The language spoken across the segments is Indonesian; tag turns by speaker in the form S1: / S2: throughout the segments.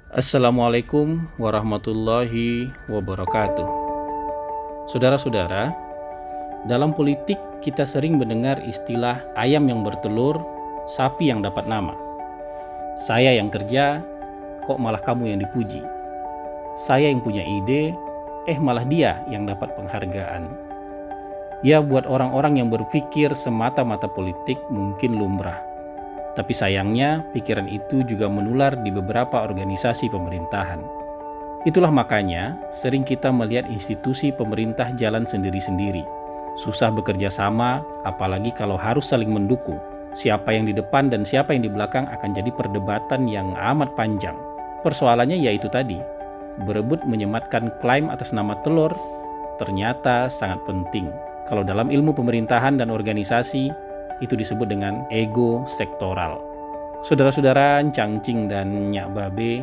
S1: Assalamualaikum warahmatullahi wabarakatuh. Saudara-saudara, dalam politik kita sering mendengar istilah ayam yang bertelur, sapi yang dapat nama. Saya yang kerja, kok malah kamu yang dipuji. Saya yang punya ide, malah dia yang dapat penghargaan. Ya, buat orang-orang yang berpikir semata-mata politik mungkin lumrah. Tapi sayangnya, pikiran itu juga menular di beberapa organisasi pemerintahan. Itulah makanya sering kita melihat institusi pemerintah jalan sendiri-sendiri. Susah bekerja sama, apalagi kalau harus saling mendukung. Siapa yang di depan dan siapa yang di belakang akan jadi perdebatan yang amat panjang. Persoalannya yaitu tadi, berebut menyematkan klaim atas nama telur ternyata sangat penting. Kalau dalam ilmu pemerintahan dan organisasi, itu disebut dengan ego sektoral. Saudara-saudara, Cangcing dan Nyak Babe,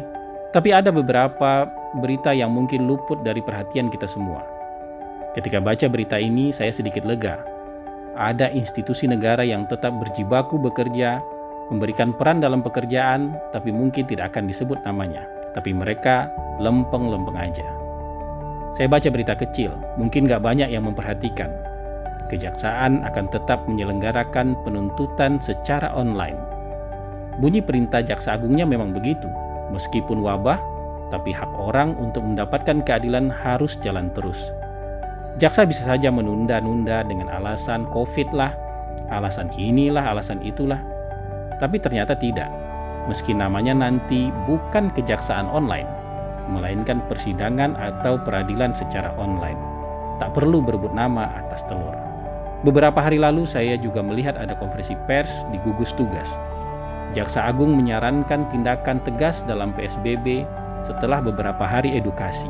S1: tapi ada beberapa berita yang mungkin luput dari perhatian kita semua. Ketika baca berita ini, saya sedikit lega. Ada institusi negara yang tetap berjibaku bekerja, memberikan peran dalam pekerjaan, tapi mungkin tidak akan disebut namanya. Tapi mereka lempeng-lempeng aja. Saya baca berita kecil, mungkin gak banyak yang memperhatikan. Kejaksaan akan tetap menyelenggarakan penuntutan secara online. Bunyi perintah Jaksa Agungnya memang begitu. Meskipun wabah, tapi hak orang untuk mendapatkan keadilan harus jalan terus. Jaksa bisa saja menunda-nunda dengan alasan COVID lah, alasan inilah, alasan itulah. Tapi ternyata tidak. Meski namanya nanti bukan kejaksaan online, melainkan persidangan atau peradilan secara online. Tak perlu berebut nama atas telur. Beberapa hari lalu saya juga melihat ada konferensi pers di gugus tugas. Jaksa Agung menyarankan tindakan tegas dalam PSBB setelah beberapa hari edukasi.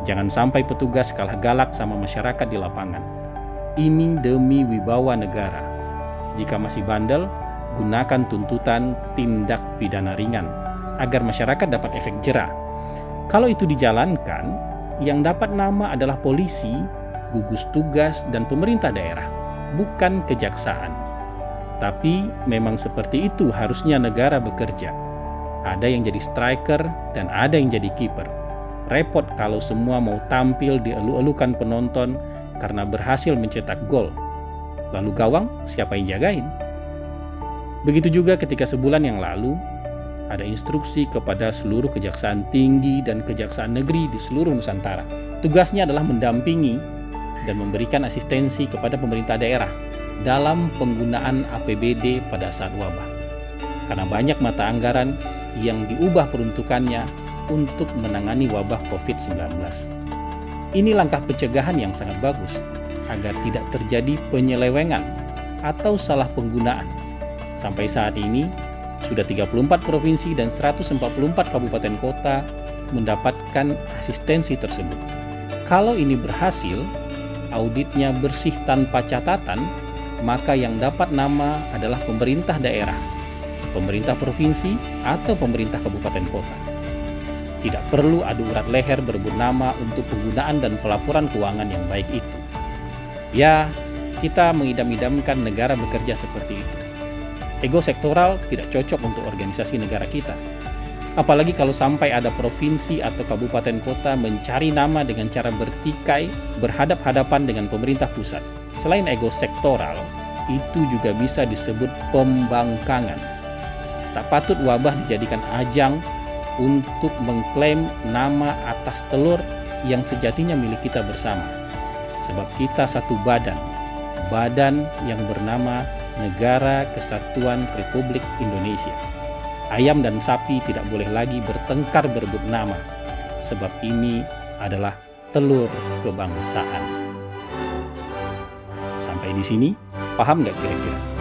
S1: Jangan sampai petugas kalah galak sama masyarakat di lapangan. Ini demi wibawa negara. Jika masih bandel, gunakan tuntutan tindak pidana ringan agar masyarakat dapat efek jera. Kalau itu dijalankan, yang dapat nama adalah polisi, gugus tugas, dan pemerintah daerah, bukan kejaksaan. Tapi memang seperti itu harusnya negara bekerja. Ada yang jadi striker dan ada yang jadi kiper. Repot kalau semua mau tampil dielu-elukan penonton karena berhasil mencetak gol. Lalu gawang siapa yang jagain? Begitu juga ketika sebulan yang lalu, ada instruksi kepada seluruh kejaksaan tinggi dan kejaksaan negeri di seluruh Nusantara. Tugasnya adalah mendampingi dan memberikan asistensi kepada pemerintah daerah dalam penggunaan APBD pada saat wabah. Karena banyak mata anggaran yang diubah peruntukannya untuk menangani wabah COVID-19. Ini langkah pencegahan yang sangat bagus agar tidak terjadi penyelewengan atau salah penggunaan. Sampai saat ini, sudah 34 provinsi dan 144 kabupaten kota mendapatkan asistensi tersebut. Kalau ini berhasil, auditnya bersih tanpa catatan, maka yang dapat nama adalah pemerintah daerah, pemerintah provinsi, atau pemerintah kabupaten kota. Tidak perlu adu urat leher berebut nama untuk penggunaan dan pelaporan keuangan yang baik itu. Ya, kita mengidam-idamkan negara bekerja seperti itu. Ego sektoral tidak cocok untuk organisasi negara kita. Apalagi kalau sampai ada provinsi atau kabupaten kota mencari nama dengan cara bertikai, berhadap-hadapan dengan pemerintah pusat. Selain ego sektoral, itu juga bisa disebut pembangkangan. Tak patut wabah dijadikan ajang untuk mengklaim nama atas telur yang sejatinya milik kita bersama. Sebab kita satu badan yang bernama Negara Kesatuan Republik Indonesia. Ayam dan sapi tidak boleh lagi bertengkar berebut nama, sebab ini adalah telur kebangsaan. Sampai di sini, paham nggak kira-kira?